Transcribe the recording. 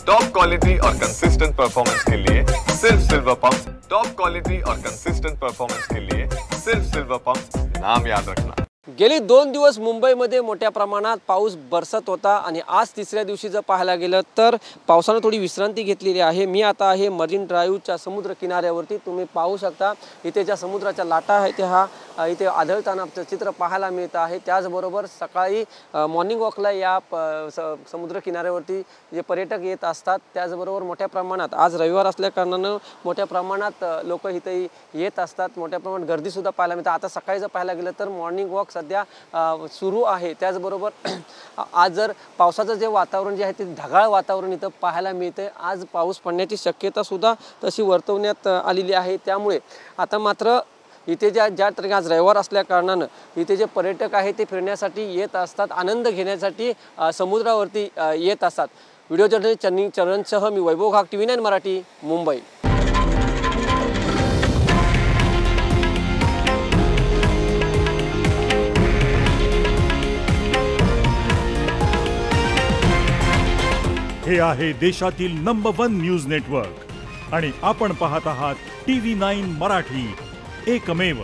Top quality और consistent performance के लिए सिर्फ सिल्वर पंप्स। टॉप क्वालिटी और कंसिस्टेंट परफॉर्मेंस के लिए सिर्फ सिल्वर पंप्स, नाम याद रखना। गेली 2 दिवस मुंबईमध्ये मोठ्या प्रमाणात पाऊस बरसत होता आणि आज तिसऱ्या दिवशी जर पाहायला गेलं तर पावसाने थोडी विश्रांती घेतलेली आहे। मी आता आहे मरीन ड्राईव्हच्या समुद्र किनाऱ्यावरती। तुम्ही पाहू शकता इथे ज्या समुद्राच्या लाटा आहेत हा इथे आढळताना चित्र पाहायला मिळत आहे। त्याचबरोबर सकाळी मॉर्निंग वॉकला या समुद्र किनाऱ्यावरती जे पर्यटक येत असतात, त्याचबरोबर मोठ्या प्रमाणात आज रविवार असल्या कारणाने मोठ्या प्रमाणात लोक इथे येत असतात। मोठ्या प्रमाणात गर्दी सुद्धा पाहायला मिळते। आता सकाळी जर पाहायला गेलं तर मॉर्निंग वॉक सध्या सुरू आहे। त्याचबरोबर आज जर पावसाचं जे वातावरण जे आहे ते ढगाळ वातावरण इथं पाहायला मिळते। आज पाऊस पडण्याची शक्यता सुद्धा तशी वर्तवण्यात आलेली आहे। त्यामुळे आता मात्र इथे ज्या तरी आज रविवार असल्या कारणाने इथे जे पर्यटक आहेत ते फिरण्यासाठी येत असतात, आनंद घेण्यासाठी समुद्रावरती येत असतात। व्हिडिओ जर्नलिस्ट चरणसह मी वैभव घाग, TV9 मराठी, मुंबई। हे आहे देशातील नंबर 1 न्यूज नेटवर्क आणि आपण पाहत आहात TV9 मराठी, एकमेव।